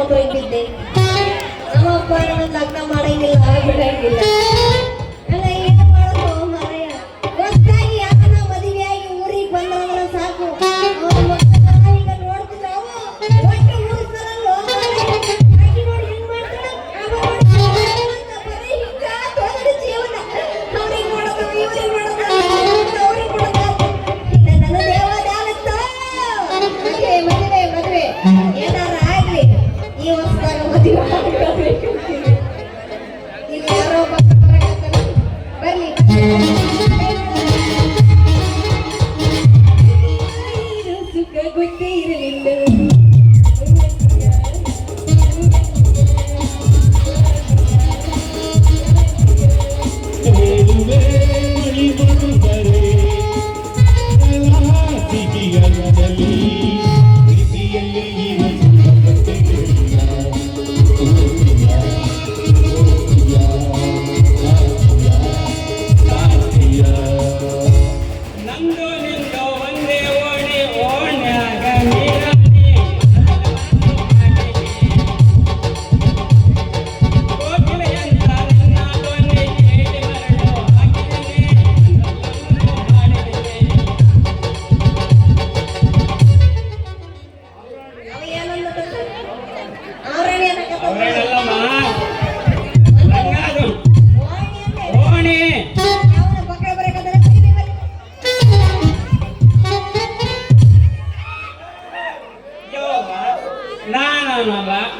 ಮಾತ್ರ ಇದ್ದಿದ್ದೆ. ನಮ್ಮಪ್ಪ ನನ್ನ ಲಗ್ನ ಮಾಡಂಗಿಲ್ಲ ಬಿಡಂಗಿಲ್ಲ. ಅಲ್ಲ ಏನು ಮಾಡೋದು ಮಾರಾಯ. ಹೊಸ್ದಾಗಿ ಯಾಕನ ಮದುವೆಯಾಗಿ ಊರಿಗೆ ಬಂದ್ರೆ ಸಾಕು. ಅವ್ರ ಮಕ್ಕಳನ್ನ ಈಗ ನೋಡ್ತಿದ್ರು ಅವು ಒಟ್ಟು ಊರಿಸ್ತಾರಲ್ಲೋ ಆಕಿ ನೋಡಿ ಹೆಂಗ್ ಮಾಡ್ತಾಳ ಅವ ನೋಡಿ ಅಂತ ಬರೀ ಹಿಂಗ ತೊಂದರೆ ಜೀವನ. ಅವ್ರಿಗೆ ಮಾಡೋದು ಇವ್ರಿಗೆ ಮಾಡೋದು ಅವ್ರಿಗೆ ಕೊಡೋದು ಇನ್ನ ನನ್ನ ದೇವದಾಲತ್ತು. ಮದುವೆ ಮದುವೆ ಏನಾರ ಆಗ್ಲಿ ಈ ವರ್ಷದಾಗ ಮದುವೆ ಮಾಡ್ಕೋಬೇಕು. ಇಲ್ಲಿ ಯಾರೋ ಬರ್ಲಿ ಸುಖ ಗೊತ್ತೇ ಇರಲಿಲ್ಲ.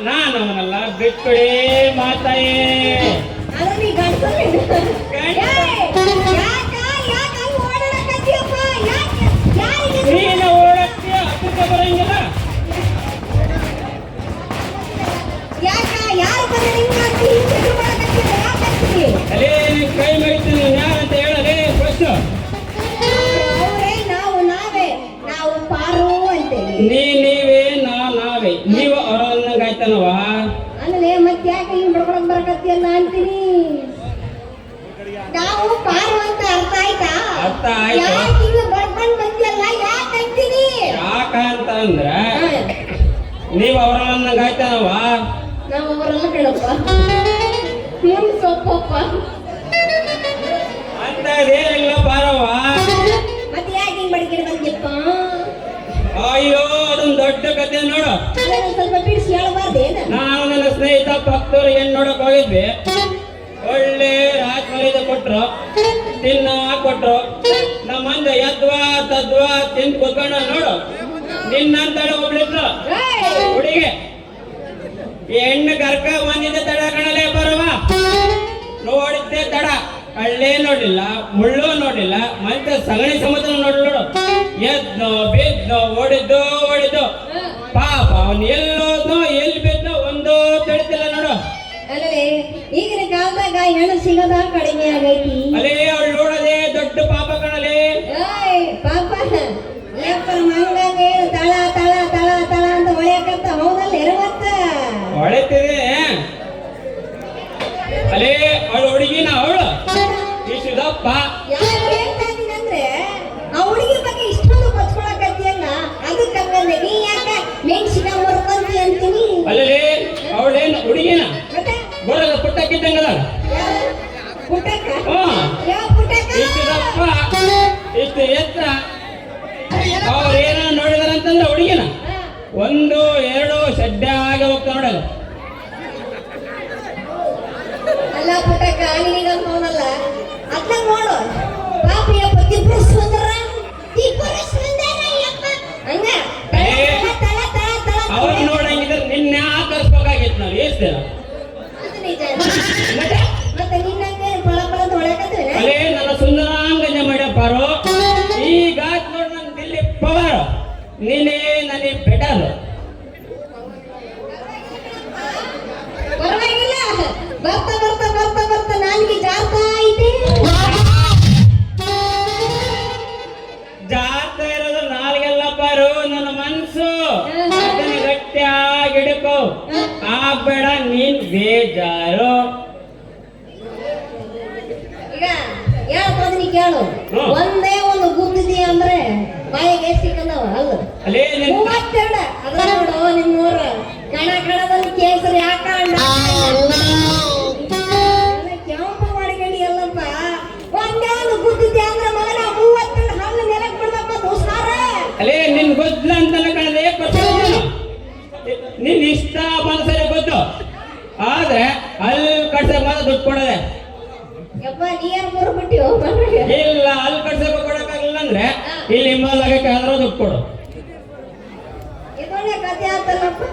ನಾನವನಲ್ಲ ಬಿಟ್ಕೊಡಿ ಮಾತಾಯೇ. ನೀನು ಓಡಕ್ಕೆ ಹತ್ತಕ್ಕೆ ಬರಂಗಿಲ್ಲ. ಅಲೇ ಕೈ ಮರಿತೀನಿ ಯಾರಂತ ಹೇಳಲೇ ಫಸ್ಟ್. ನೀವೇ ನಾವೇ ನೀವು ಅವರನ್ನಂಗಾಯ್ತನವ. ಅಲ್ಲೇ ಮತ್ತೆ ಯಾಕೆ ಹಿಂಗ್ ಬಡ್ಕೊಳಕ್ ಬರಕತ್ತಿಯಲ್ಲ ಅಂತೀನಿ. ನಾವು ಪಾರು ಅಂತ ಅರ್ಥ ಆಯ್ತಾ? ಅರ್ಥ ಆಯ್ತು. ಯಾಕೆ ಹಿಂಗ್ ಬಡ್ಕೊಂಡ್ ಬಂದಿಯಲ್ಲ ಯಾಕೆ ಅಂತೀನಿ? ಯಾಕಂತ ಅಂದ್ರ ನೀವು ಅವರನ್ನಂಗಾಯ್ತನವ. ನಾವು ಅವರೆಲ್ಲ ಕೇಳಪ್ಪ ನಿಮ್ ಸೊಪ್ಪಪ್ಪ ಅಂತದೇನಿಲ್ಲ ಪಾರವ್ವ. ಮತ್ತೆ ಯಾಕೆ ಹಿಂಗ್ ಬಡ್ಕಿಡ್ ಬಂದಿಯಪ್ಪ? ಅಯ್ಯೋ ಅದೊಂದು ದೊಡ್ಡ ಕತೆ ನೋಡು. ಸ್ವಲ್ಪ ಬಿಡಿಸಿ ಹೇಳಬಾರ್ದೇನ? ನಾನು ನನ್ನ ಸ್ನೇಹಿತ ಭಕ್ತರು ಏನ್ ನೋಡಕ್ ಹೋಗಿದ್ವಿ. ಒಳ್ಳೆ ರಾಜಮರ್ಯಾದೆ ಕೊಟ್ರು, ತಿನ್ನ ಕೊಟ್ರು. ನಮ್ಮಂದ ಯದ್ವಾ ತದ್ವಾ ತಿಂದು ಕುತ್ಕೊಂಡ ನೋಡು. ನಿನ್ನಂತಳೆ ಒಬ್ಳಿದ್ರು ಹುಡುಗಿ. ಹೆಣ್ಣು ಕರ್ಕ ಬಂದಿದ್ದೆ ತಡ ಕಣಲೇ ಬರವ. ನೋಡಿದ್ದೆ ತಡ, ಕಳ್ಳೇ ನೋಡಿಲ್ಲ, ಮುಳ್ಳು ನೋಡಿಲ್ಲ, ಮತ್ತೆ ಸಗಣಿ ಸಮುದ್ರ ನೋಡ್ಲು. ಎದ್ನೋ ಬಿದ್ನೋ ಓಡಿದ್ದು ಪಾಪ ಅವನು ಎಲ್ಲೋದ್ನೋ ಎಲ್ಲಿ ಬಿದ್ನೋ ಒಂದು ತಿಳಿತಿಲ್ಲ ನೋಡು. ಅಲ್ಲೇ ಈಗಿನ ಕಾಲದಾಗ ಹೆಣ್ಣು ಸಿಗೋದ ಕಡಿಮೆ ಆಗೈತಿ. ಅಲೇ ಅವಳು ನೋಡದೆ ದೊಡ್ಡ ಪಾಪ ಕಣಲೇ. ಪಾಪ ಮಂಗಂಗೆ ತಳ ತಳ ತಳ ತಳ ಅಂತ ಹೊಳೆಯಕಂತ ಹೌದಲ್ಲ ಎರವತ್ತ ಹೊಳೆತಿದೆ. ಅಲೇ ಅವಳು ಹುಡುಗಿನ ಅವಳು ಇಷ್ಟದಪ್ಪ. ಯಾರು ಹೇಳ್ತಾ ಇದ್ದೀನಂದ್ರೆ ಆ ಹುಡುಗಿ ಬಗ್ಗೆ ಇಷ್ಟೊಂದು ಕೊಚ್ಕೊಳಕತ್ತೀಯಲ್ಲ ಅದಕ್ಕೆ ಹಂಗಂದೆ. ನೀ ಯಾಕ ಮೆಣಸಿನ ಮುರ್ಕೊಂತಿ ಅಂತೀನಿ. ಅಲ್ಲೇ ಅವಳೇನು ಹುಡುಗಿನ ಮತ್ತೆ ಬರಲ್ಲ ಪುಟ್ಟಕ್ಕಿದ್ದಂಗದ. ಪುಟ್ಟಕ್ಕ ಯಾವ ಪುಟ್ಟಕ್ಕ? ಇಷ್ಟದಪ್ಪ ಇಷ್ಟು ಎತ್ತರ. ಅವ್ರೇನ ನೋಡಿದಾರಂತಂದ್ರೆ ಹುಡುಗಿನ ಒಂದು ಎರಡು ಸಡ್ಡೆ ಆಗಿ ಹೋಗ್ತಾ ನೋಡಲ್ಲ. ಅಲ್ಲ ಪುಟ್ಟಕ್ಕ ನಿನಗಂತ ಅವನಲ್ಲ ಅದ್ನ ನೋಡು. ಪಾಪಿಯಪ್ಪ ತಿಬ್ಬರು ಸುಂದರ ಹಂಗ ತಳ ತಳ ತಳ ಅವ್ರು ನೋಡಂಗಿದ್ರೆ ನಿನ್ನೆ ಆಕರ್ಸ್ಬೇಕಾಗಿತ್ತು ನಾವು ಎಷ್ಟು ಮತ್ತೆ ನಿನ್ನಂಗೆ ಪಳ ಪಳ ತೊಳಕತ್ತೀವಿ. ಅಲ್ಲೇ ನನ್ನ ಸುಂದರಾಂಗಜ ಮಾಡ್ಯಪ್ಪಾರು. ಈಗ ನೋಡ್ ನನ್ ದಿಲ್ಲಿ ಪವರ್ ನೀನೇ ನನಗೆ ಬೆಟರ್. ಪರವಾಗಿಲ್ಲ ಬರ್ತಾ ಬರ್ತಾ ಬರ್ತಾ ಬರ್ತಾ ನಾಲ್ಗೆ ಜಾರ್ತಾ ಐತೆ. ಜಾರ್ತಾ ಇರೋದು ನಾಲ್ಗೆಲ್ಲ ಪಾರು ನನ್ನ ಮನ್ಸು. ಅದನ್ನ ಗಟ್ಟಿಯಾಗಿ ಹಿಡ್ಕೋ. ಆಗ್ಬೇಡ ನೀನ್ ಬೇಜಾರು. ಈಗ ಹೇಳ್ತದ ನೀ ಕೇಳು. ಒಂದೇ ಒಂದು ಗುದ್ದಿದಿ ಅಂದ್ರೆ ಬಾಯಿಗೆ ಸಿಕ್ಕಂದವ ಅಲ್ಲ ಅಲ್ಲೇ 32 ಅದ್ರ ನೋಡು ನಿಮ್ಮೂರ ಕಣ ಕಣದಲ್ಲಿ ಕೇಸರಿ ಹಾಕೊಂಡ ಕೆಂಪು ಮಾಡಿಗಣಿ ಎಲ್ಲಪ್ಪ ಒಂದೇನು ಬುದ್ಧಿದ್ದೆ ಅಂದ್ರೆ ಮಗನ 30 ಹಣ್ಣು ನೆಲಕ್ಕೆ ಬಿಡ್ದಪ್ಪ ದೋಸ್ತಾರ ಅಲೇ ನಿನ್ ಗೊತ್ತಿಲ್ಲ ಅಂತಲ್ಲ ಕಣದೆ ನಿನ್ ಇಷ್ಟ ಮನಸ್ಸಲ್ಲಿ ಗೊತ್ತು ಆದ್ರೆ ಅಲ್ಲಿ ಕಟ್ಸಕ್ ಮಾತ್ರ ದುಡ್ಡು ಕೊಡದೆ ಯಪ್ಪ ನೀರ್ ಮೂರು ಬಿಟ್ಟಿವೋ ಇಲ್ಲ ಅಲ್ಲಿ ಕಟ್ಸಕ್ ಕೊಡಕ್ಕಾಗಲ್ಲ ಅಂದ್ರೆ ಇಲ್ಲಿ ಹಿಮಾಲಯಕ್ಕೆ ಆದ್ರೂ ದುಡ್ಡು ಕೊಡು ಇದೊಳ್ಳೆ ಕಥೆ ಆತಲ್ಲಪ್ಪ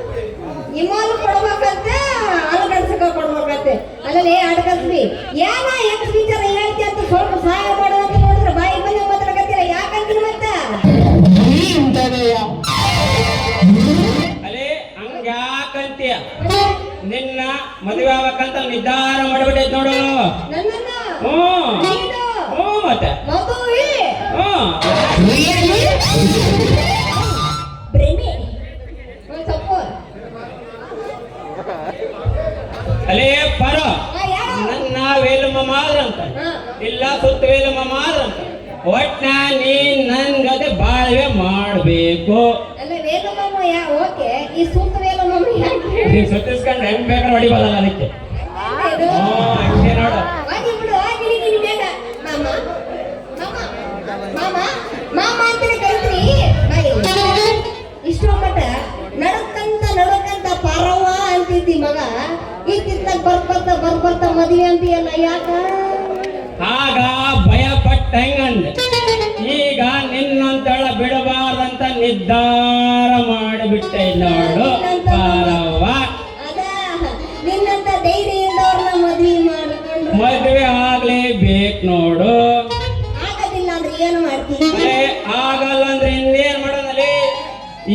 ಹಿಮಾಲು ಕೊಡ್ಬೇಕಂತೆ ಅಲ್ಲಿ ಕಟ್ಸಕ ಕೊಡ್ಬೇಕಂತೆ ಅಲ್ಲಲ್ಲಿ ಅಡ್ಕಸ್ಬಿ ಏನ ಹೆಂಗ್ ವಿಚಾರ ಹೇಳ್ತಿ ಅಂತ ಸ್ವಲ್ಪ ಸಹಾಯ ಮಾಡುವಂತ ನೋಡಿದ್ರೆ ಬಾಯಿ ಬಂದು ಮಾತಾಡಕತ್ತೀರ ಯಾಕಂತೀನಿ ಮತ್ತ ಅಲೇ ಹಂಗ್ಯಾಕಂತೀಯ ನಿನ್ನ ಮದುವೆ ಆಗ್ಬೇಕಂತ ನಿರ್ಧಾರ ಮಾಡ್ಬಿಟ್ಟೈತ್ ನೋಡು ನನ್ನನ್ನ ನೀನು ಮತ್ತೆ ಮಗುವಿ ಪ್ರೇಮಿ ಒಂದ್ ಸ್ವಲ್ಪ ಅಲೇ ಪರ ನನ್ನ ವೇಲುಮ ಮಾದ್ರಂತ ಇಲ್ಲ ಸುತ್ತ ವೇಲುಮ ಮಾದ್ರಂತ ಒಟ್ನ ನೀನ್ ನನ್ ಗದೆ ಬಾಳ್ವೆ ಮಾಡ್ಬೇಕು ಅಲ್ಲ ವೇಲುಮಮ್ಮ ಓಕೆ ಈ ಸೂತ ವೇಲುಮಮ್ಮ ಯಾಕೆ ನೀನ್ ಸುತ್ತಿಸ್ಕೊಂಡ್ ಹೆಂಗ್ ಬೇಕಾದ್ರೆ ಹೊಡಿಬೋದಲ್ಲ ಅದಕ್ಕೆ ಹಂಗೆ ನೋಡು ಹೋಗಿ ಬಿಡು ಗಿಡಿ ಬೇಡ ಮಾಮ ಮಾಮ ಮಾಮ ಮಾಮ ಅಂತಾನೆ ಕರಿತೀನಿ ಇಷ್ಟೋ ಮಟ್ಟ ನಡಕ್ಕಂತ ಪರವ ಅಂತಿದ್ದಿ ಮಗ ಇತ್ತಿತ್ತಾಗ ಬರ್ಬರ್ತ ಮದುವೆ ಅಂತೀಯಲ್ಲ ಯಾಕ ಆಗ ಭಯ ಪಟ್ಟ ಹೆಂಗಂದೆ ಈಗ ನಿನ್ನಂತಳ ಬಿಡಬಾರ್ದಂತ ನಿರ್ಧಾರ ಮಾಡಿಬಿಟ್ಟೆ ನೋಡು ಪಾರವ್ವ ಅದ ನಿನ್ನಂತ ಧೈರ್ಯ ಇದ್ದವ್ರನ್ನ ಮದುವೆ ಮಾಡಿಕೊಂಡು ಮದುವೆ ಆಗ್ಲೇಬೇಕು ನೋಡು ಆಗೋದಿಲ್ಲ ಅಂದ್ರೆ ಏನು ಮಾಡ್ತೀನಿ ಆಗಲ್ಲ ಅಂದ್ರೆ ಇನ್ನೇನ್ ಮಾಡೋದಲ್ಲಿ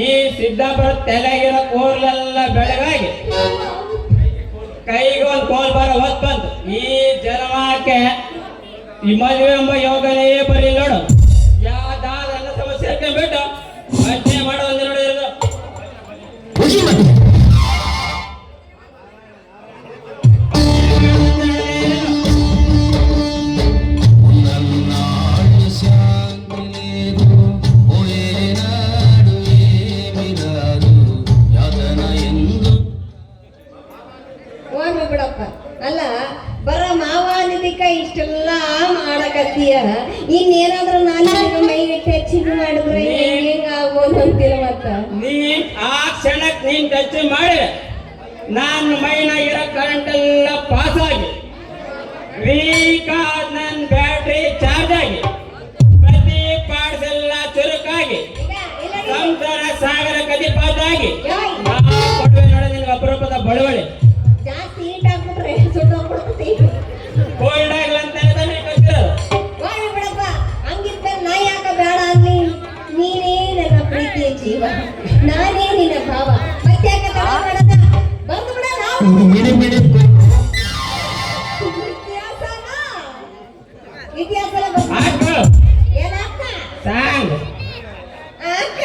ಈ ಸಿದ್ದಾಪುರ ತಲೆಗಿರೋ ಕೋರ್ಲೆಲ್ಲ ಬೆಳಗಾಗಿ ಕೈಗೆ ಒಂದು ಕೋಲ್ ಬರೋ ಹೊತ್ತು ಬಂತು ಈ ಜನ್ಮಕ್ಕೆ ಈ ಮದುವೆ ಎಂಬ ಯೋಗನೇ ಬರೀ ನೋಡು ಯಾವ್ದಾದ ನನ್ನ ಸಮಸ್ಯೆ ಬಿಟ್ಟು ಯೋಚನೆ ಮಾಡೋ ಒಂದು ನೋಡಿರೋದು ಹೋಗ್ಲಿ ಬಿಡಪ್ಪ ಅಲ್ಲ ಬರ ಮಾವಾನಿದಿಕ ಇಷ್ಟೆಲ್ಲ ಮಾಡಕತ್ತೀಯ ಇನ್ನೇನಾದ್ರೂ ನಾನು ಮೈಗೆ ಟಚಿಂಗ್ ಮಾಡಿದ್ರೆ ಹೆಂಗ ಆಗ್ಬೋದು ಅಂತೀರ ಮತ್ತ ನೀ ಆ ಕ್ಷಣಕ್ಕೆ ನೀನ್ ಟಚ್ ಮಾಡಿ ನಾನು ಮೈನಾಗಿರೋ ಕರೆಂಟ್ ಎಲ್ಲ ಪಾಸ್ ಆಗಿ ವೀಕ್ ಆದ ನನ್ನ ಬ್ಯಾಟ್ರಿ ಚಾರ್ಜ್ ಆಗಿ ಪ್ರತಿ ಪಾರ್ಟ್ಸ್ ಎಲ್ಲ ಚುರುಕಾಗಿ ಸಂಸಾರ ಸಾಗರ ಕದಿ ಪಾಸ್ ಆಗಿ ಕೊಡುವೆ ನೋಡ ನಿನ್ಗೆ ಅಪರೂಪದ ಬಳುವಳಿ ಜಾಸ್ತಿ ಹೀಟ್ ಆಗ್ಬಿಟ್ರೆ ಸುಟ್ಟೋಗ್ಬಿಡ್ತೈತಿ ಕೋಲ್ಡ್ ಆಗಲ್ಲ ಅಂತ ತಾನೇ ಕಲ್ತಿರೋದು ಹೋಗ್ಲಿ ಬಿಡಪ್ಪ ಹಂಗಿದ್ಮೇಲೆ ನಾ ಯಾಕ ಬೇಡ ಅನ್ಲಿ ನೀನೇ ನನ್ನ ಪ್ರೀತಿಯ ಜೀವ ನಾನೇ ನಿನ್ನ ಭಾವ ಮತ್ತೆ ಯಾಕೆ ತಡ ಮಾಡದ ಬಂದು ಬಿಡ ನಾವು ಇತಿಹಾಸನ ಹಾಕು ಏನಾಗ್ತ ಸಾಂಗ್ ಅಕ್ಕ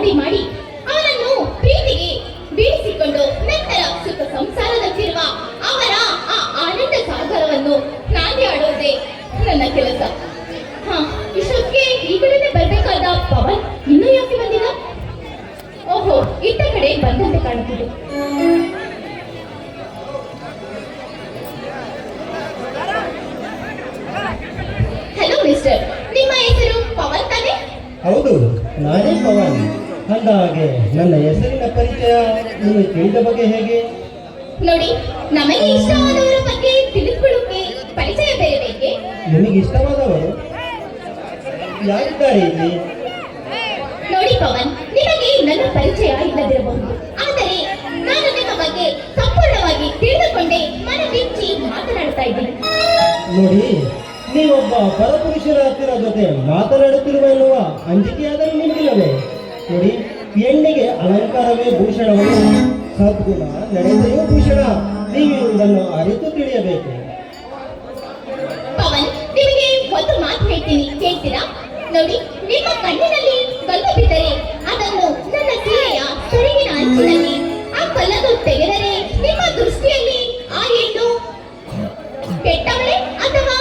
ಮೋಡಿ ಮಾಡಿ ಅವನನ್ನು ಪ್ರೀತಿಗೆ ಬೀಳಿಸಿಕೊಂಡು ನಂತರ ಸುಖ ಸಂಸಾರದಲ್ಲಿರುವ ಅವರ ಆ ಆನಂದ ಸಾಗರವನ್ನು ನಾನೇ ಆಡೋದೇ ನನ್ನ ಕೆಲಸ. ಇಷ್ಟೊತ್ತಿಗೆ ಈ ಕಡೆನೆ ಬರ್ಬೇಕಾದ ಪವನ್ ಇನ್ನೂ ಯಾಕೆ ಬಂದಿಲ್ಲ? ಓಹೋ, ಇತ್ತ ಕಡೆ ಬಂದಂತೆ ಕಾಣುತ್ತಿದೆ. ಹಲೋ ಮಿಸ್ಟರ್, ನಿಮ್ಮ ಹೆಸರು ಪವನ್ ತಾನೆ? ಹೌದು, ನಾನೇ ಪವನ್. ಅಂದಹಾಗೆ ನನ್ನ ಹೆಸರಿನ ಪರಿಚಯ ನೀನು ತಿಳಿದ ಬಗ್ಗೆ ಹೇಗೆ? ನೋಡಿ, ನಮಗೆ ಇಷ್ಟವಾದವರ ಬಗ್ಗೆ ತಿಳಿದುಕೊಳ್ಳೋಕೆ ಪರಿಚಯ ಬೇರೆ ಬೇಕೆ? ನಿಮಗೆ ಇಷ್ಟವಾದವರು ಯಾರಿದ್ದಾರೆ ಇಲ್ಲಿ? ನೋಡಿ ಪವನ್, ನಿಮಗೆ ನನ್ನ ಪರಿಚಯ ಇಲ್ಲದಿರಬಹುದು, ಆದರೆ ನಾನು ನಿಮ್ಮ ಬಗ್ಗೆ ಸಂಪೂರ್ಣವಾಗಿ ತಿಳಿದುಕೊಂಡೇ ಮನಬಿಚ್ಚಿ ಮಾತನಾಡ್ತಾ ಇದ್ದೀನಿ. ನೋಡಿ, ನೀವೊಬ್ಬ ಪರಪುರುಷರ ಹತ್ತಿರ ಜೊತೆ ಮಾತನಾಡುತ್ತಿರುವ ಎನ್ನುವ ಅಂಜಿಕೆಯಾದರೂ ನಿಮಗಿಲ್ಲವೇ? ನೋಡಿ, ಹೆಣ್ಣಿಗೆ ಅಲಂಕಾರವೇ ಭೂಷಣಗಳು, ಸದ್ಗುಣ ನಡೆದೆಯೂ ಭೂಷಣ. ನೀವು ಇದನ್ನು ಅರಿತು ತಿಳಿಯಬೇಕು. ಪವನ್, ನಿಮಗೆ ಒಂದು ಮಾತು ಹೇಳ್ತೀನಿ, ಕೇಳ್ತೀರಾ? ನೋಡಿ, ನಿಮ್ಮ ಕಣ್ಣಿನಲ್ಲಿ ಕಲ್ಲು ಬಿದ್ದರೆ ಅದನ್ನು ನನ್ನ ಸೀರೆಯ ಸೊರಗಿನ ಅಂಚಿನಲ್ಲಿ ಆ ಕಲ್ಲನ್ನು ತೆಗೆದರೆ ನಿಮ್ಮ ದೃಷ್ಟಿಯಲ್ಲಿ ಆ ಹೆಣ್ಣು ಕೆಟ್ಟವಳೆ ಅಥವಾ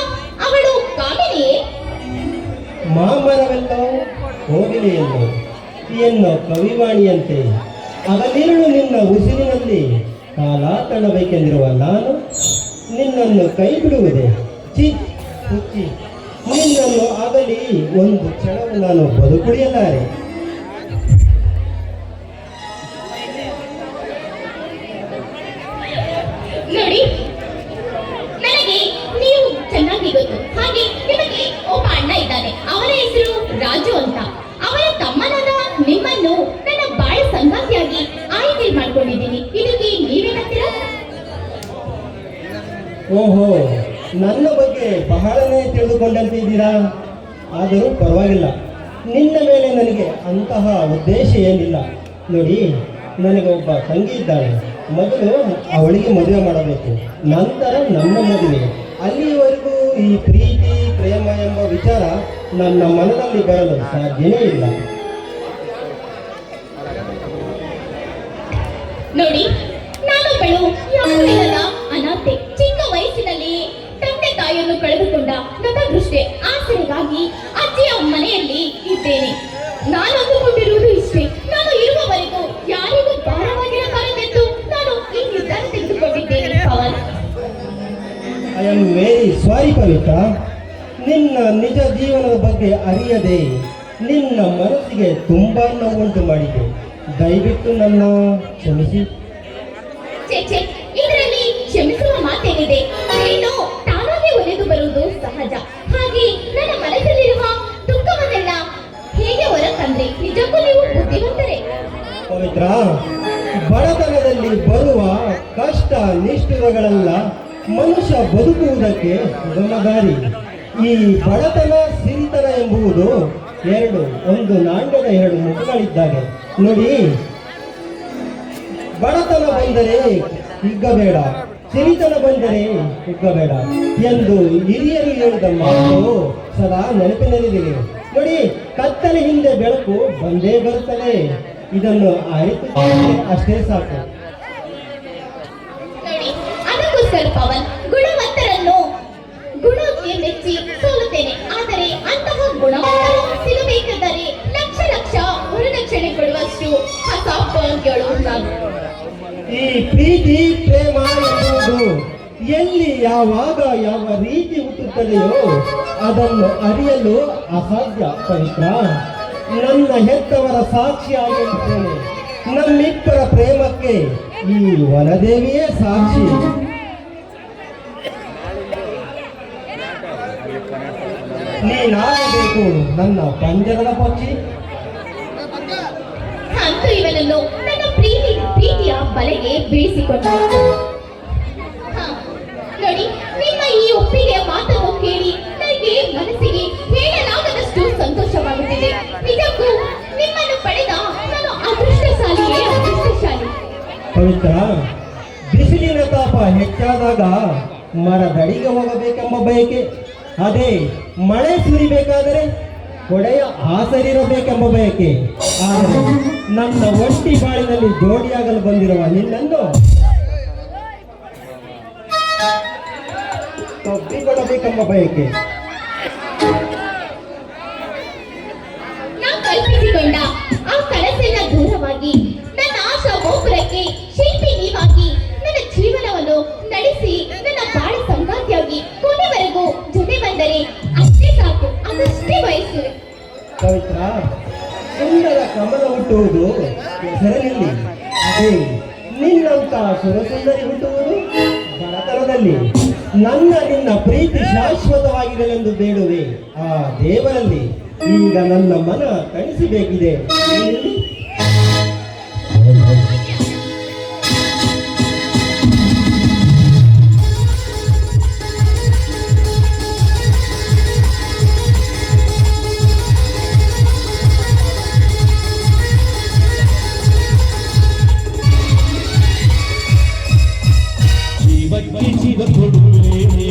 ಅವಳು ಕಾಮಿನಿಯೇ? ಮಾಮರವೆಲ್ಲೋ ಹೋಗಿಲೆಯಲ್ಲೋ ಎನ್ನೋ ಕವಿವಾಣಿಯಂತೆ ಹಗಲಿರುಳು ನಿನ್ನ ಉಸಿರಿನಲ್ಲಿ ಕಾಲ ತಳ್ಳಬೇಕೆಂದಿರುವ ನಾನು ನಿನ್ನನ್ನು ಕೈ ಬಿಡುವುದೇ? ಚಿ ಹುಚ್ಚಿ, ನಿನ್ನನ್ನು ಆಗಲಿ ಒಂದು ಕ್ಷಣವು ನಾನು ಬದುಕುಳಿಯಲಾರೆ. ನೋಡಿ, ನನಗೆ ನೀವು ಚೆನ್ನಾಗಿ ಗೊತ್ತು. ಹಾಗೆ ನಿಮಗೆ ಒಬ್ಬ ಅಣ್ಣ ಇದ್ದಾನೆ, ಅವನ ಹೆಸರು ರಾಜು ಅಂತ. ಅವನ ತಮ್ಮನಾದ ನಿಮ್ಮನ್ನು ನನ್ನ ಬಾಳ ಸಂಗಾತಿಯಾಗಿ ಆಯ್ಕೆ ಮಾಡ್ಕೊಂಡಿದ್ದೀನಿ. ಇದಕ್ಕೆ ನೀವೇನಂತೀರಾ? ಓಹೋ, ನನ್ನ ಬಗ್ಗೆ ಬಹಳನೇ ತಿಳಿದುಕೊಂಡಂತೆ ಇದ್ದೀರಾ. ಆದರೂ ಪರವಾಗಿಲ್ಲ, ನಿನ್ನ ಮೇಲೆ ನನಗೆ ಅಂತಹ ಉದ್ದೇಶ ಏನಿಲ್ಲ. ನೋಡಿ, ನನಗೆ ಒಬ್ಬ ತಂಗಿ ಇದ್ದಾಳೆ. ಮೊದಲು ಅವಳಿಗೆ ಮದುವೆ ಮಾಡಬೇಕು, ನಂತರ ನಮ್ಮ ಮದುವೆ. ಅಲ್ಲಿಯವರೆಗೂ ಈ ಪ್ರೀತಿ ಪ್ರೇಮ ಎಂಬ ವಿಚಾರ ನನ್ನ ಮನದಲ್ಲಿ ಬರಲು ಸಾಧ್ಯವೇ ಇಲ್ಲ. ನೋಡಿ, ನಾನೊಬ್ಬಳು ಯಾರೂ ಇಲ್ಲದ ಅನಾಥೆ. ಚಿಕ್ಕ ವಯಸ್ಸಿನಲ್ಲಿ ತಂದೆ ತಾಯಿಯನ್ನು ಕಳೆದುಕೊಂಡ ನತದೃಷ್ಟೆ ಆಸರೆಗಾಗಿ ಅಜ್ಜಿಯ ಮನೆಯಲ್ಲಿ ಇದ್ದೇನೆ. ನಾನು ಅಂದುಕೊಂಡಿರುವುದು ಇಷ್ಟೇ, ನಾನು ಇರುವವರೆಗೂ ಯಾರಿಗೂ ಭಾರವಾಗಿರಬಾರದೆಂದು ನಾನು ಈ ನಿರ್ಧಾರ ತೆಗೆದುಕೊಂಡಿದ್ದೇನೆ. Pavan, I am very sorry Pavitra. ನಿನ್ನ ನಿಜ ಜೀವನದ ಬಗ್ಗೆ ಅರಿಯದೆ ನಿನ್ನ ಮನಸ್ಸಿಗೆ ತುಂಬಾ ನೋವುಂಟು ಮಾಡಿದೆ. ದಯವಿಟ್ಟು ನನ್ನ ಕ್ಷಮಿಸಿ. ಚೇಚೆ, ಇದರಲ್ಲಿ ಕ್ಷಮಿಸುವ ಮಾತೇನಿದೆ? ಏನು ತಾನಾಗೆ ಒಲೆದು ಬರುವುದು ಸಹಜ. ಹಾಗೆ ನನ್ನ ಮನಸ್ಸಲ್ಲಿರುವ ದುಃಖವನ್ನೆಲ್ಲ ಹೇಗೆ ಹೊರತಂದ್ರೆ? ನಿಜಕ್ಕೂ ನೀವು ಬುದ್ಧಿವಂತರೇ. ಪವಿತ್ರ, ಬಡತನದಲ್ಲಿ ಬರುವ ಕಷ್ಟ ನಿಷ್ಠುರಗಳೆಲ್ಲ ಮನುಷ್ಯ ಬದುಕುವುದಕ್ಕೆ ಸುಗಮದಾರಿ. ಈ ಬಡತನ ಸಿರಿತನ ಎಂಬುದು ಒಂದು ನಾಣ್ಯದ ಎರಡು ಮುಖಗಳಿದ್ದಾಗೆ. ನೋಡಿ, ಬಡತನ ಬಂದರೆ ಹಿಗ್ಗಬೇಡ, ಸಿರಿತನ ಬಂದರೆ ಹಿಗ್ಗಬೇಡ ಎಂದು ಹಿರಿಯರು ಹೇಳಿದ ಮಾತು ಸದಾ ನೆನಪಿನಲ್ಲಿದೆ. ನೋಡಿ, ಕತ್ತಲೆ ಹಿಂದೆ ಬೆಳಕು ಬಂದೇ ಬರುತ್ತದೆ. ಇದನ್ನು ಅರಿತು ಅಷ್ಟೇ ಸಾಕು. ನೋಡಿ, ಅದಕ್ಕೋಸ್ಕರ ಪವನ್, ಗುಣವಂತರನ್ನು ಗುಣಕ್ಕೆ ಮೆಚ್ಚಿ ಸೋಲುತ್ತೇನೆ. ಆದರೆ ಅಂತಹ ಗುಣವಂತರು ಸಿಗಬೇಕಾದರೆ ಲಕ್ಷ ಲಕ್ಷ ವರದಕ್ಷಿಣೆ ಕೊಡುವಷ್ಟು ಹಸಾಪಗಳು ನಾನು. ಈ ಪ್ರೀತಿ ಪ್ರೇಮ ಎಂಬುದು ಎಲ್ಲಿ ಯಾವಾಗ ಯಾವ ರೀತಿ ಹುಟ್ಟುತ್ತದೆಯೋ ಅದನ್ನು ಅರಿಯಲು ಅಸಾಧ್ಯ. ಪವಿತ್ರ, ನನ್ನ ಹೆತ್ತವರ ಸಾಕ್ಷಿಯಾಗಿರುತ್ತೇನೆ. ನಮ್ಮಿಬ್ಬರ ಪ್ರೇಮಕ್ಕೆ ಈ ವನದೇವಿಯೇ ಸಾಕ್ಷಿ. ನೀನಾಗಬೇಕು ನನ್ನ ಪಂಜರದ ಪಕ್ಷಿ. ಅಂತೂ ಇವನನ್ನು ನನ್ನ ಪ್ರೀತಿಯ ಬಲೆಗೆ ಬೀಳಿಸಿಕೊಂಡ. ನೋಡಿ, ನಿಮ್ಮ ಈ ಒಪ್ಪಿಗೆಯ ಮಾತನ್ನು ಕೇಳಿ ನನಗೆ ಮನಸ್ಸಿಗೆ ಹೇಳಲಾಗದಷ್ಟು ಸಂತೋಷವಾಗುತ್ತಿದೆ. ನಿಜಕ್ಕೂ ನಿಮ್ಮನ್ನು ಪಡೆದ ನಾನು ಅದೃಷ್ಟಶಾಲಿಯೇ ಅದೃಷ್ಟಶಾಲಿ. ಪವಿತ್ರ, ಬಿಸಿಲಿನ ತಾಪ ಹೆಚ್ಚಾದಾಗ ಮರದಡಿಗೆ ಹೋಗಬೇಕೆಂಬ ಬಯಕೆ, ಅದೇ ಮಳೆ ಸುರಿಬೇಕಾದರೆ ಕೊಡೆಯ ಆಸರಿರಬೇಕೆಂಬ ಬಯಕೆ. ಆದರೆ ನನ್ನ ಒಂಟಿ ಬಾಳಿನಲ್ಲಿ ಜೋಡಿಯಾಗಲು ಬಂದಿರುವ ನಿನ್ನನ್ನು ತಬ್ಬಿಕೊಡಬೇಕೆಂಬ ಬಯಕೆ. ನಾ ಕಲ್ಪಿಸಿಕೊಂಡ ಆ ಕನಸಿನ ದೂರವಾಗಿ ನನ್ನ ಆಶಾ ಗೋಪುರಕ್ಕೆ ಶಿಲ್ಪಿ ನೀವಾಗಿ ನನ್ನ ಜೀವನವನ್ನು ನಡೆಸಿ ನನ್ನ ಬಾಳ ಸಂಗಾತಿಯಾಗಿ ಕೊನೆವರೆಗೂ ಜೊತೆ ಬಂದರೆ ಅಷ್ಟೇ ಸಾಕು, ಅದಷ್ಟೇ ಬಯಸುವೆ. ಪವಿತ್ರ, ಸುಂದರ ಕಮಲ ಹುಟ್ಟುವುದು ಹೆಸರಿನಲ್ಲಿ, ಅದೇ ನಿನ್ನಂತ ಸುರಸುಂದರಿ ಹುಟ್ಟುವುದು ಬಡತನದಲ್ಲಿ. ನಿನ್ನ ಪ್ರೀತಿ ಶಾಶ್ವತವಾಗಿರಲೆಂದು ಬೇಡುವೆ ಆ ದೇವರಲ್ಲಿ. ಈಗ ನನ್ನ ಮನ ತಣಿಸಬೇಕಿದೆ. ಜೀವ ಕೊಡುವೆ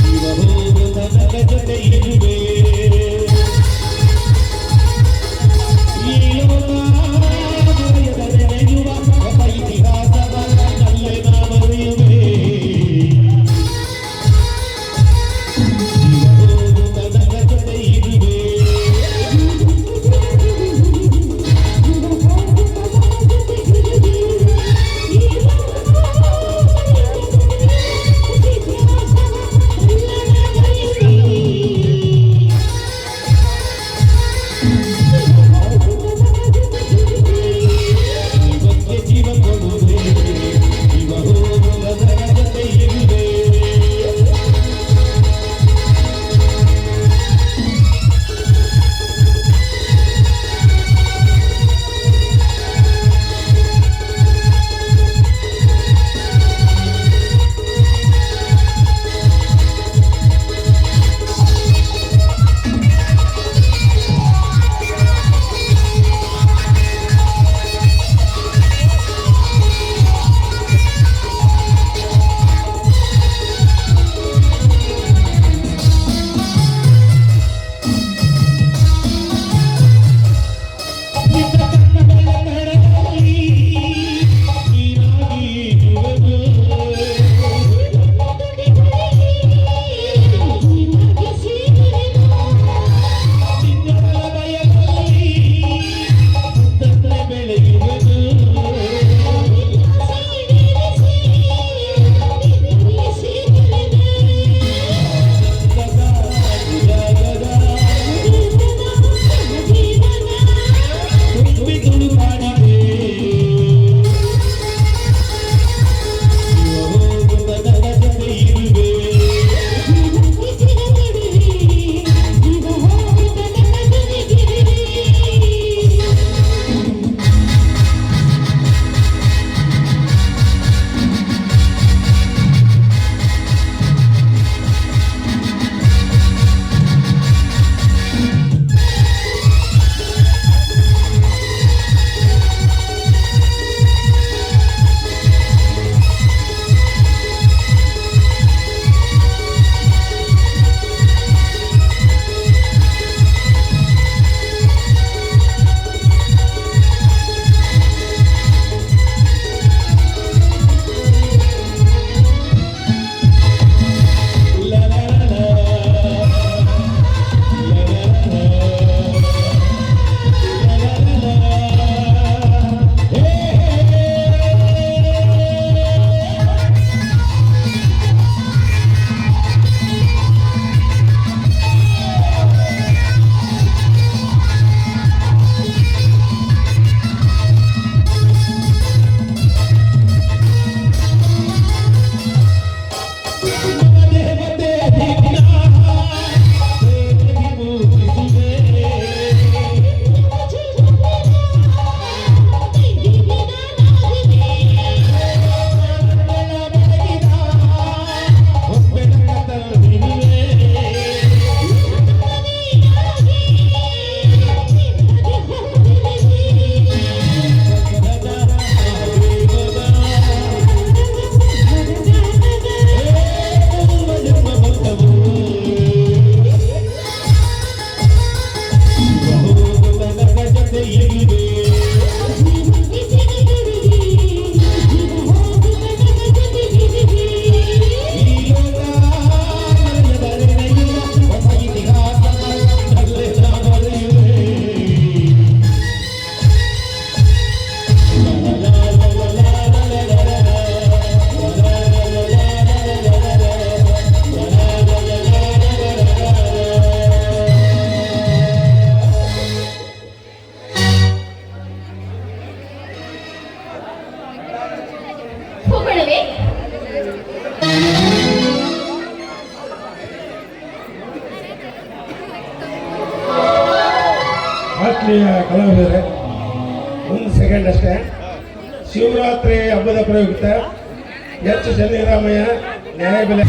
ಜೀವ ಹೋದ ನನಗ ಜೊತೆ ಇರುವೆ ಆತ್ಮೀಯ ಕಲಾವಿದರೆ, ಒಂದು ಸೆಕೆಂಡ್ ಅಷ್ಟೇ. ಶಿವರಾತ್ರಿ ಹಬ್ಬದ ಪ್ರಯುಕ್ತ ಎಚ್ ಚಂದ್ರರಾಮಯ್ಯ ನ್ಯಾಯಬೆಲೆ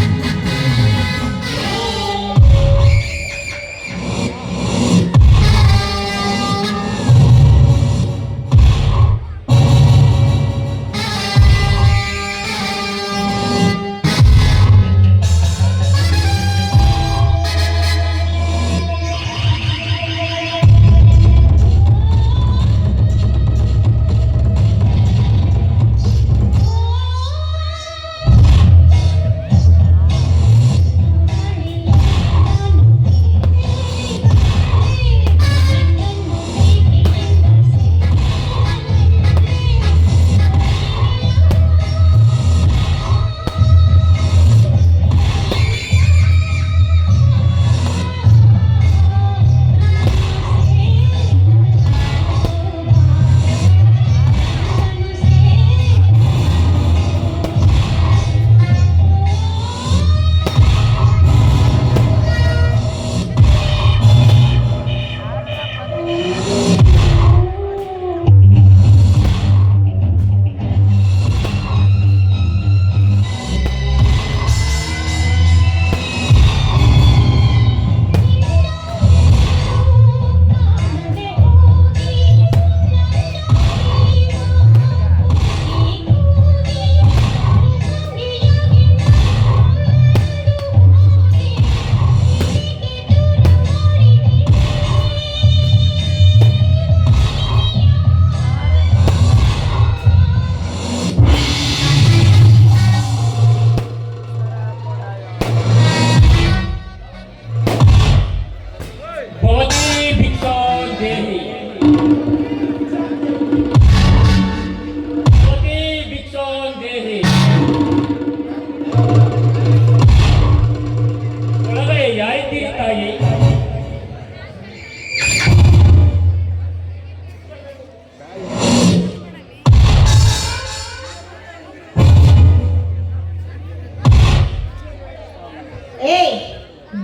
ಏಯ್,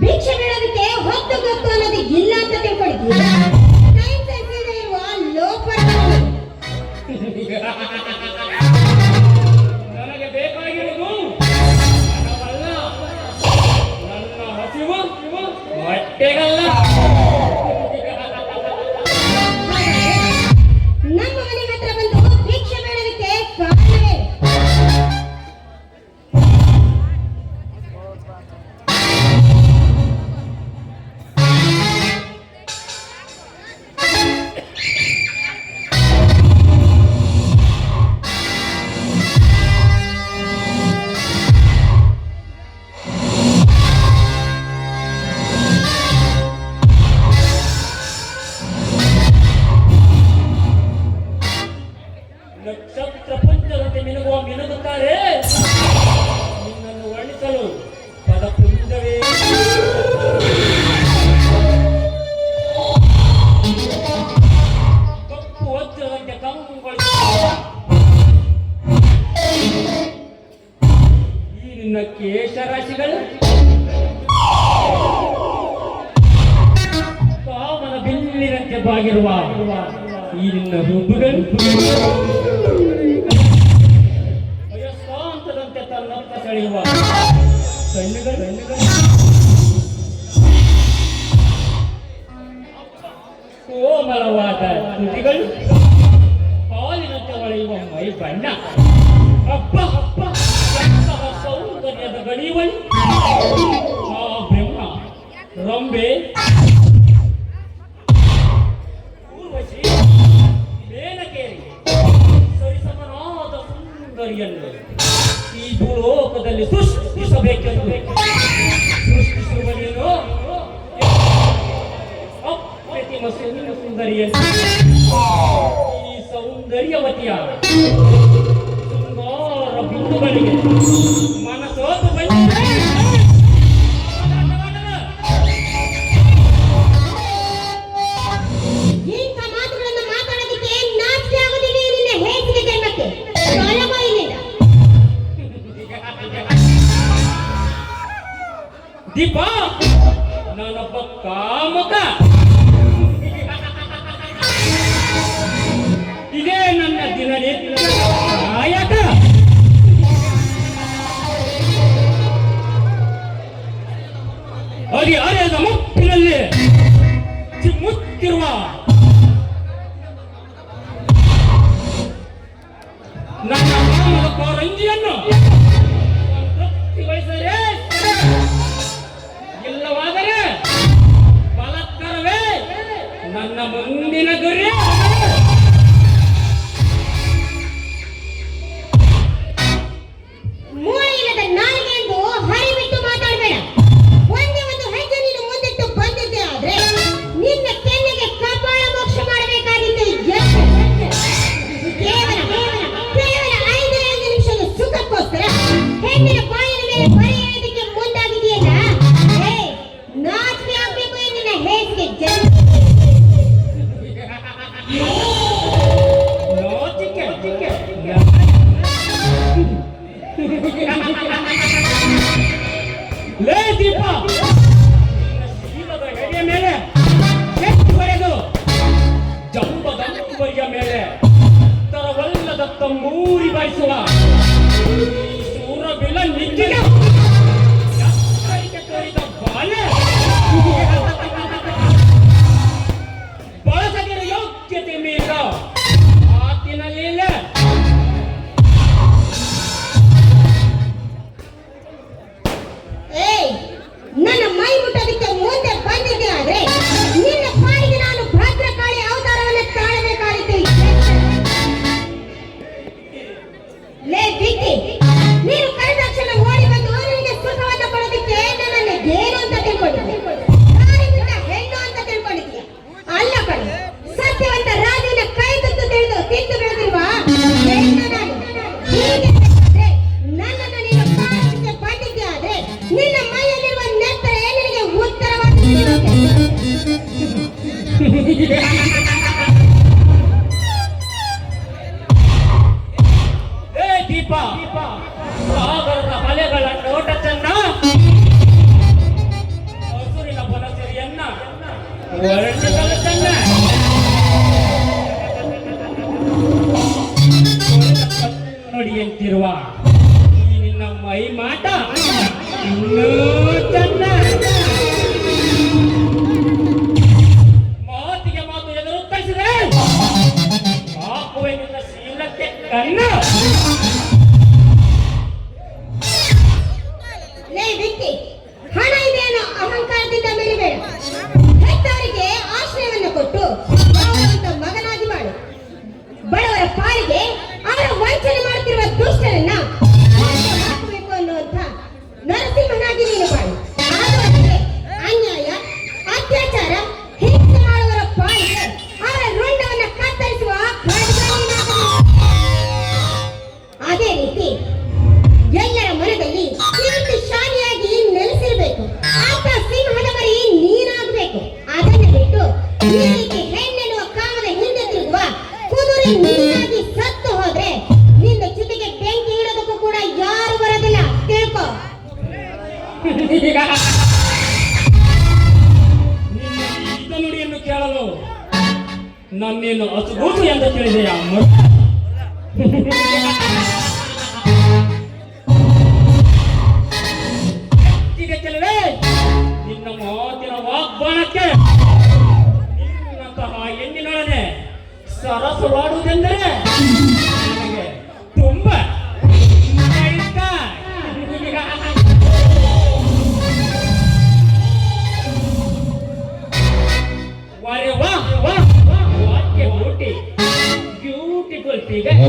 ಭಿಕ್ಷೆ ಬೇಡೋದಕ್ಕೆ ಹೊತ್ತು ಗೊತ್ತು ಅನ್ನೋದು ಇಲ್ಲ ಅಂತ ತಿಳ್ಕೊಂಡಿದ್ದೀರಾ? ಟೈಮ್ ಸೆನ್ಸ್ ಇಲ್ಲದೆ ಇರುವ ಲೋಪಟಗಳು. ನನಗೆ ಬೇಕಾಗಿರುವುದು ಹಣವಲ್ಲ, ನನ್ನ ಹಸಿವು ಹೊಟ್ಟೆಗಲ್ಲ. ನಮ್ಮ ಮನೆ ಹತ್ರ ಬಂದು ಭಿಕ್ಷೆ ಬೇಡೋದಕ್ಕೆ ಕಾರಣವೇ? ನಕ್ಷತ್ರ ಪುಂಜದಂತೆ ಮಿನುಗುತ್ತಾರೆ. ನಿನ್ನನ್ನು ವರ್ಣಿಸಲು ಪದಪುಂಜವೇ ಕಪ್ಪು ವಜ್ರದಂತೆ ಕಂಗೊಳಿಸುತ್ತಾರೆ. ಈ ನಿನ್ನ ಕೇಶರಾಶಿಗಳು ಕಾಮನ ಬಿಲ್ಲಿನಂತೆ ಬಾಗಿರುವ ಈ ನಿನ್ನ ಹುಬ್ಬುಗಳು ವಯಸ್ಸಾಂತದಂತೆ ತನ್ನತ್ತ ಸೆಳೆಯುವ ಕಣ್ಣುಗಳು ಕೋಮಲವಾದ ತುಟಿಗಳು ಹಾಲಿನಂತೆ ಹೊಳೆಯುವ ಮೈ ಬಣ್ಣ. ಅಪ್ಪ ಅಪ್ಪ ಎಂತಹ ಸೌಂದರ್ಯದ ಗಡಿವಳಿ. ಆ ಬ್ರಹ್ಮ ರಂಬೆ ಊರ್ವಶಿ ಮೇನಕೇರಿ ಸರಿಸಮನಾದ ಸುಂದರಿಯನ್ನು ಈ ಭೂಲೋಕದಲ್ಲಿ ಸೃಷ್ಟಿಸಬೇಕೆಂದು ಸೃಷ್ಟಿಸುವ ನೀನು ಅಪ್ರತಿಮ ಸುಂದರಿಯನ್ನು ಈ ಸೌಂದರ್ಯವತಿಯ ಸುಂದರ ಬಿಂದುಗಳಿಗೆ ಮನಸೋತು ಬಂದಿದೆ. ಇಂಥ ಮಾತುಗಳನ್ನು ಮಾತಾಡೋದಕ್ಕೆ ನಾಚಿಕೆ ಆಗೋದಿಲ್ಲ ನಿನ್ನ ಹೇಸಿಗೆ ಜನ್ಮಕ್ಕೆ. ತೊಲಗೋ ಇಲ್ಲಿಂದ. ದೀಪಾ, ನಾನೊಬ್ಬ ಕಾಮುಕ. ನನ್ನ ಮಾನದ ಕೋರಂಜಿಯನ್ನು ತೃಪ್ತಿಗೊಳಿಸಿದರೆ ಇಲ್ಲವಾದರೆ ಬಲಾತ್ಕಾರವೇ ನನ್ನ ಮುಂದಿನ ಗುರಿ. ಮೂಳೆಯಿಲ್ಲದ ನಾಲಿಗೆ ಎಂದು ಹರಿಬಿಟ್ಟು ಮಾತಾಡಬೇಡ. ಒಂದೇ ಒಂದು ಹೆಜ್ಜೆ ನೀನು ಮುಂದಿಟ್ಟು ಬಂದಿದ್ದೆ ಆದ್ರೆ ನಿನ್ನ ಕೆನ್ನೆಗೆ ಕಪಾಳ ಮೋಕ್ಷ ಮಾಡಬೇಕಾಗಿತ್ತು. ಕೇವಲ 5 ನಿಮಿಷದ ಸುಖಕ್ಕೋಸ್ಕರ ಹೆಣ್ಣಿನ ಬಾಯಿನ ಮೇಲೆ ಬರೆ ಎಳೆದಕ್ಕೆ ಮುಂದಾಗಿದೆಯಲ್ಲ. ನಾಚಿಕೆ ಆಗ್ಬೇಕು ಈ ನಿನ್ನ ಹೇಸಿಗೆ ಜನ. ಲೇ ದೀಪ, ಶೀಲದ ಎಡೆಯ ಮೇಲೆ ಕೆಟ್ಟು ಬರೆದು ಜಂಬದಂಬರಿಯ ಮೇಲೆ ತರವಲ್ಲದ ತಂಬೂರಿ ಬಾರಿಸುವ ಸೂರಬಿಲ ನಿಂಜಿನ ತೋರಿದ ಬಾಲೆ ಬಳಸದಿರ ಯೋಗ್ಯತೆ ಮೀರ ಮಾತಿನಲ್ಲಿ ನನ್ನ ಮೈ ಮುಟ್ಟೋದಕ್ಕೆ ಮುಂದೆ ಬಂದಿದ್ದೆ ಆದ್ರೆ ನಿನ್ನ ಪಾಡಿಗೆ ನಾನು ಭದ್ರಕಾಳಿ ಅವತಾರವನ್ನು ತಾಳಬೇಕಾಗಿತ್ತು. ಲೇ ಬಿಟ್ಟಿ, ನೀನು ಕರೆದಾಕ್ಷಣ ಓಡಿ ಬಂದು ನಿನಗೆ ಸುಖವನ್ನು ಕೊಡೋದಕ್ಕೆ ನನ್ನನ್ನು ಏನು ಅಂತ ತಿಳ್ಕೊಂಡಿದ್ದೆ? ದಾರಿ ಬಿಟ್ಟ ಹೆಣ್ಣು ಅಂತ ತಿಳ್ಕೊಂಡಿದ್ದೆ. ಅಲ್ಲ ಕಣೆ, ಸತ್ಯವಂತ ರಾಜುವಿನ ಕೈ ತುತ್ತು ತಿಳಿದು ತಿಂದು ಬೆಳೆದಿರುವ ಹೆಣ್ಣು ನಾನು. ಹೀಗೆ ನನ್ನನ್ನು ನೀನು ಕಾಣೋದಕ್ಕೆ ಬಂದಿದ್ದೆ ಆದ್ರೆ ನಿನ್ನ ಮೈಯಲ್ಲಿರುವ ನೆತ್ತರೆ ನಿನಗೆ ಉತ್ತರವಾಗಿ ದೀಪ, ಸಾಗರದ ಅಲೆಗಳ ನೋಟ ಚೆನ್ನ, ಹಸುರಿನ ಬನಸಿರಿಯನ್ನ ವರ್ಣಿಸಲು ಚೆನ್ನ. ನುಡಿಯಂತಿರುವ ಈ ನಿನ್ನ ಮೈ ಮಾಟ ಇನ್ನೂ ಚೆನ್ನ. ಮಾತಿಗೆ ಮಾತು ಎದುರುತ್ತರಿಸಿದೆ ಹಾಕುವೆ ನಿನ್ನ ಶೀಲಕ್ಕೆ ಕಣ್ಣ. ಲೇ ವ್ಯಕ್ತಿ, ಹಣ ಇದೆ ಅನ್ನೋ ಅಹಂಕಾರದಿಂದ ಮೆರಿಬೇಡ. ಹೆತ್ತವರಿಗೆ ಆಶ್ರಯವನ್ನು ಕೊಟ್ಟು ಅವರಂತ ಮಗನಾಗಿ ಮಾಡು. ಬಡವರ ಪಾಲಿಗೆ ಅವರ ವಂಚನೆ ಮಾಡುತ್ತಿರುವ ದುಷ್ಟರನ್ನ ಹಾಕಬೇಕು ಅನ್ನುವಂಥ ನರಸಿಂಹನಾಗಿ ನೀನು ಮಾಡು. ಆದರೆ ಅನ್ಯಾಯ, ಅತ್ಯಾಚಾರ, ಹಿಂಸೆ ಮಾಡುವವರ ಪಾಲಿಗೆ ಅವರ ರುಂಡವನ್ನು ಕತ್ತರಿಸುವ ಅದೇ ರೀತಿ ಎಲ್ಲರ ಮನದಲ್ಲಿ ಪ್ರೀತಿ ಶಾಲಿಯಾಗಿ ನೆಲೆಸಿರಬೇಕು. ಆತ ಸಿಂಹದ ಮರಿ ನೀನಾಗಬೇಕು. ಅದನ್ನು ಬಿಟ್ಟು ಈ ರೀತಿ ಹೆಣ್ಣೆನ್ನುವ ಕಾಮದ ಹಿಂದೆ ತಿರುಗುವ ಕುದುರೆ ನೀನಾಗಿ ಸತ್ತು ಹೋದ್ರೆ ನಿನ್ನ ಜೊತೆಗೆ ಬೆಂಕಿ ಇಡೋದಕ್ಕೂ ಕೂಡ ಯಾರು ಬರೋದಿಲ್ಲ, ತಿಳ್ಕೊ. ನಿನ್ನ ನುಡಿಯನ್ನು ಕೇಳಲು ನನ್ನೇನು ಅಸುಗೂಸು ಎಂದು ತಿಳಿದೆಯಾ? ಕೆಲವೇ ನಿನ್ನ ಮಾತಿನ ವಾಗ್ಬಾಣಕ್ಕೆ ನಿನ್ನಂತಹ ಹೆಣ್ಣಿನೊಡನೆ ಸರಸವಾಡುವುದೆಂದರೆ ನನಗೆ ತುಂಬಾ ಇಷ್ಟ. ವಾರೆ ವಾ ವಾ ವಾಕ್ಯ ಬ್ಯೂಟಿಫುಲ್ ಫಿಗರ್,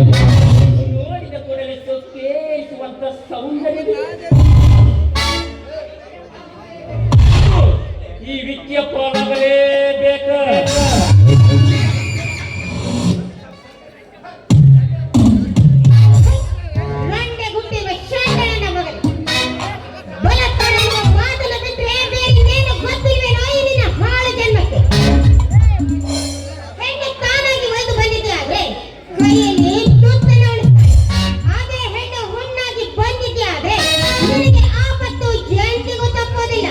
ನೋಡಿದ ಕೂಡಲೇ ಸೊಪ್ಪೇಸುವಂತ ಸೌಂದರ್ಯ. ಈ ವಿದ್ಯೆ ಪಾಲಾಗಲೇಬೇಕು. ರಂಡೆ ಗುಟ್ಟಿರುವ ಶಾಂತನ ಮಗನು ಬಲತ್ಕಾರ ಮಾತನ್ನು ಬಿಟ್ಟರೆ ಬೇರೆ ಇನ್ನೇನು ಗೊತ್ತಿಲ್ವೇನೋ ಈ ನಿನ್ನ ಹಾಳು ಜನ್ಮಕ್ಕೆ. ಹೆಣ್ಣು ತಾನಾಗಿ ಒಯ್ದು ಬಂದಿದ್ದೆ ಆದ್ರೆ ಕೈಯಲ್ಲಿ ತುತ್ತನ್ನು ಉಳಿಸ್ತಾರೆ. ಅದೇ ಹೆಣ್ಣು ಹುಣ್ಣಾಗಿ ಬಂದಿದ್ದೆ ಆದ್ರೆ ನಿನಗೆ ಆಪತ್ತು ಎಂದಿಗೂ ತಪ್ಪೋದಿಲ್ಲ.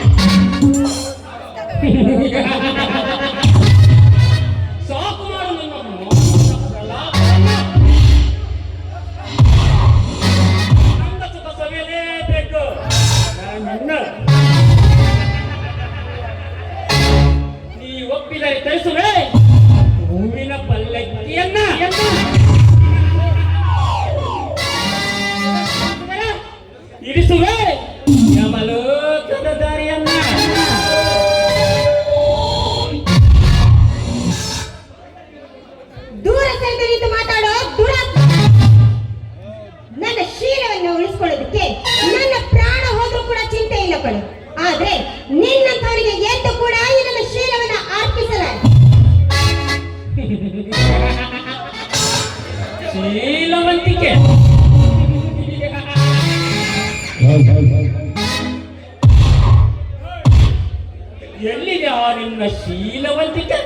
ಶೀಲವಂತಿಕೆ. ಎಲ್ಲಿದೆ ಆ ನಿನ್ನ ಶೀಲವಂತಿಕೆ?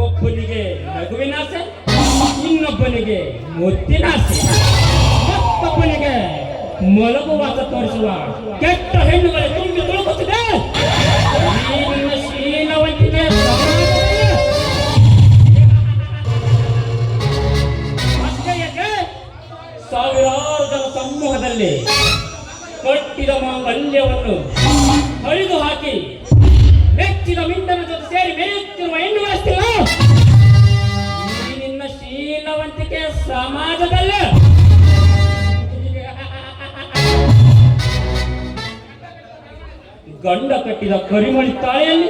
ಒಬ್ಬನಿಗೆ ನಗುವಿನಾಸೆ, ಇನ್ನೊಬ್ಬನಿಗೆ ಮುತ್ತಿನಾಸೆ, ಮತ್ತೊಬ್ಬನಿಗೆ ಮಲಗುವಾಸ ತೋರಿಸುವ ಕೆಟ್ಟ ಹೆಣ್ಣುಗಳ ತುಂಬಿ ತುಳುಕುತ್ತಿದೆ. ಈ ನಿನ್ನ ಶೀಲವಂತಿಕೆ ಅಷ್ಟೇ ಯಾಕೆ? ಸಾವಿರಾರು ಜನ ಸಮೂಹದಲ್ಲಿ ಕಟ್ಟಿದ ಮಾಂಗಲ್ಯವನ್ನು ಹರಿದು ಹಾಕಿ ಮೆಚ್ಚಿದ ಮಿಂಡನ ಜೊತೆ ಸೇರಿ ಮೆರೆಯುತ್ತಿರುವ ಹೆಣ್ಣುಗಳಷ್ಟಿಲ್ಲ. ಈ ನಿನ್ನ ಶೀಲವಂತಿಕೆ ಸಮಾಜದಲ್ಲೇ ಗಂಡ ಕಟ್ಟಿದ ಕರಿಮಣಿ ತಾಳೆಯಲ್ಲಿ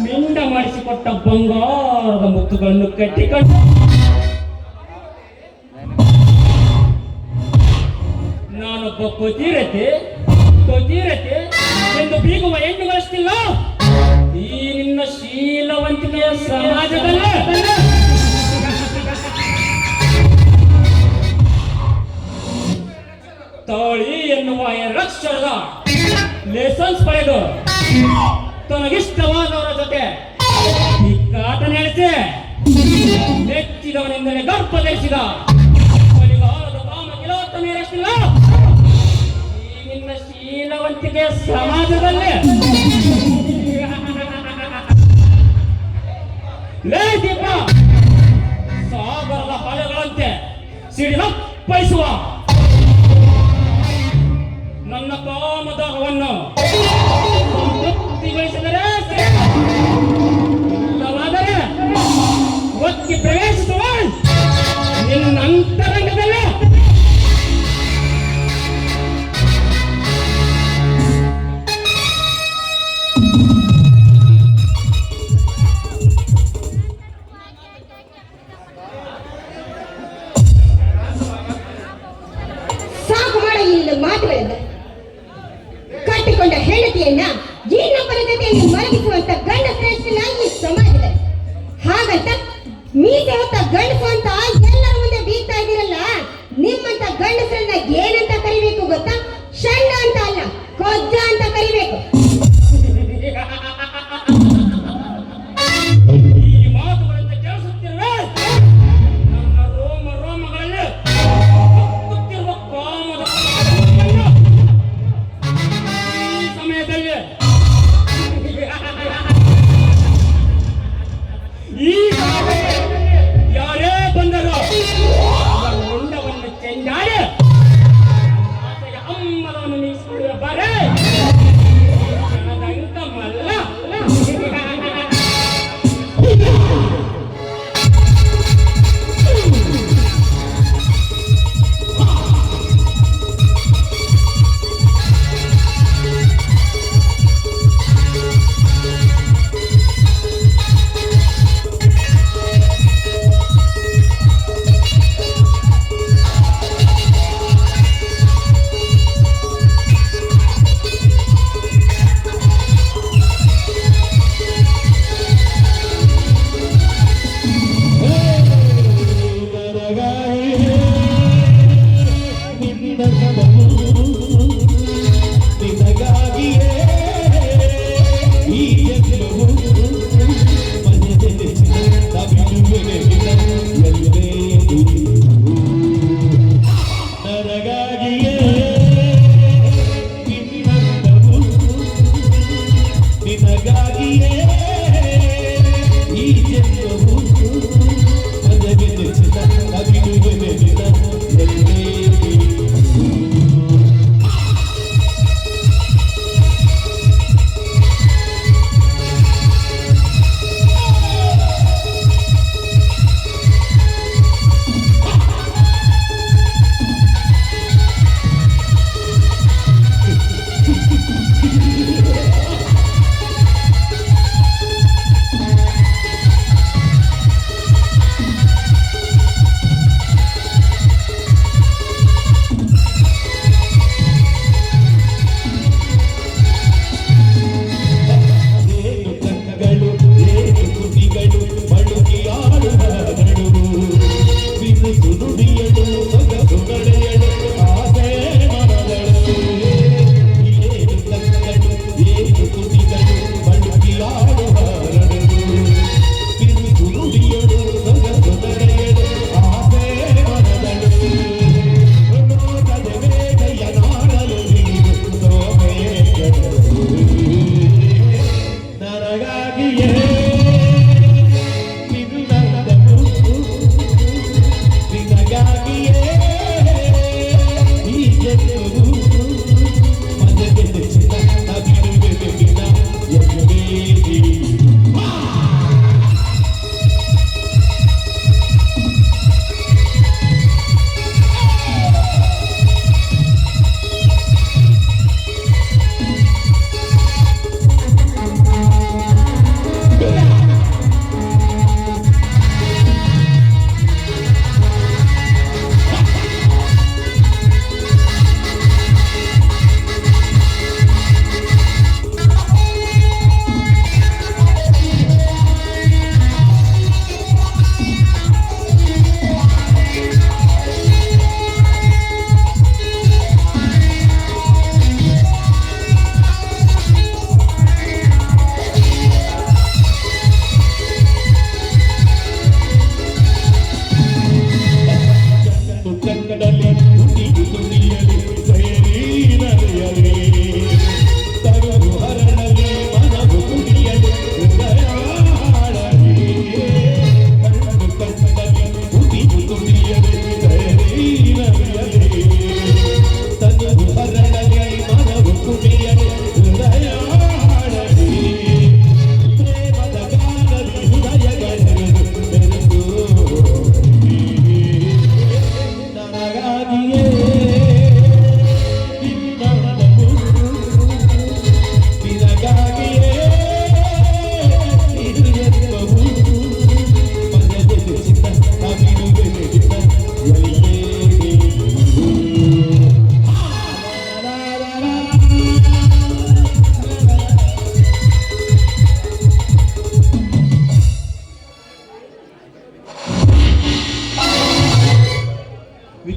ಮಿಂಡ ಮಾಡಿಸಿಕೊಟ್ಟ ಬಂಗಾರದ ಮುತ್ತುಗಳನ್ನು ಕಟ್ಟಿಕೊಂಡು ನಾನೊಬ್ಬ ಕೊತಿರತೆ ಎಂದು ಬೀಗುವ ಹೆಣ್ಣುಗಳಷ್ಟಿಲ್ಲ. ಈ ನಿನ್ನ ಶೀಲವಂತಿಕೆಯ ಸಮಾಜದಲ್ಲೇ ತಾಳಿ ಎನ್ನುವ ಎರಡಕ್ಷರದ ಲೆಸನ್ಸ್ ಪಡೆದು ತನಗಿಷ್ಟವಾದವರ ಜೊತೆ ಕಾಟ ನಡೆಸಿ ಮೆಚ್ಚಿದವನಿಂದಲೇ ಗರ್ಭ ಧರಿಸಿದ ಬಲಿಗಾಲದ ಕಾಮ ಕಿಲೋತ್ತಮೆಯರಷ್ಟಿಲ್ಲ. ಈ ನಿನ್ನ ಶೀಲವಂತಿಕೆ ಸಮಾಜದಲ್ಲೇ ಲೇ ದೀಪ, ಸಾಗರದ ಅಲೆಗಳಂತೆ ಸಿಡಿಲಪ್ಪಳಿಸುವ ನನ್ನ ಕಾಮದಾಹವನ್ನು ಸಂತೃಪ್ತಿಗೊಳಿಸಿದರೆ ಇಲ್ಲವಾದರೆ ಒತ್ತಿ ಪ್ರವೇಶಿಸುವ ನಿನ್ನ ಅಂತರಂಗದಲ್ಲೇ ಸಾಕು ಮಾಡ ಇಲ್ಲಿ ಮಾತುಗಳಿಂದ. ಕಟ್ಟಿಕೊಂಡ ಹೆಂಡತಿಯನ್ನ ಇನ್ನೊಬ್ಬರ ಜೊತೆಯಲ್ಲಿ ಮಲಗಿಸುವಂತ ಗಂಡ ಶ್ರೇಷ್ಠಿಲ್ಲ ಈ ಸಮಾಜದಲ್ಲಿ. ಹಾಗಂತ ಮೀಸೆ ಹೊತ್ತ ಗಂಡಸು ಅಂತ ಎಲ್ಲರ ಮುಂದೆ ಬೀಗ್ತಾ ಇದ್ದೀರಲ್ಲ, ನಿಮ್ಮಂತ ಗಂಡಸರನ್ನ ಏನಂತ ಕರಿಬೇಕು ಗೊತ್ತಾ? ಷಂಡ ಅಂತ ಅಲ್ಲ, ಕೊಜ್ಜ ಅಂತ ಕರಿಬೇಕು. ಈ ಮಾತುಗಳಿಂದ ಕೇಳಿಸುತ್ತಿರುವೆ ನನ್ನ ರೋಮಗಳಲ್ಲಿ ಹತ್ತುತ್ತಿರುವ ಕಾಮದ ಈ ಸಮಯದಲ್ಲಿ ಯಾರೇ ಬಂದರು ಅವರ ಮುಂಡವನ್ನು ಚೆಂಡಾಡಿ ಆಸೆಯ ಅಮ್ಮಲವನ್ನು ನೀಗಿಸಿಕೊಳ್ಳುವ ಬರೇ ಜನದಂಕಮಲ್ಲ.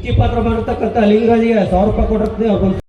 ಪ್ರೀತಿ ಪಾತ್ರ ಮಾಡಿರ್ತಕ್ಕಂಥ ಲಿಂಗನಿಗೆ 1000 ರೂಪಾಯಿ ಕೊಟ್ಟಿರ್ತೀನಿ ಅವ್ರು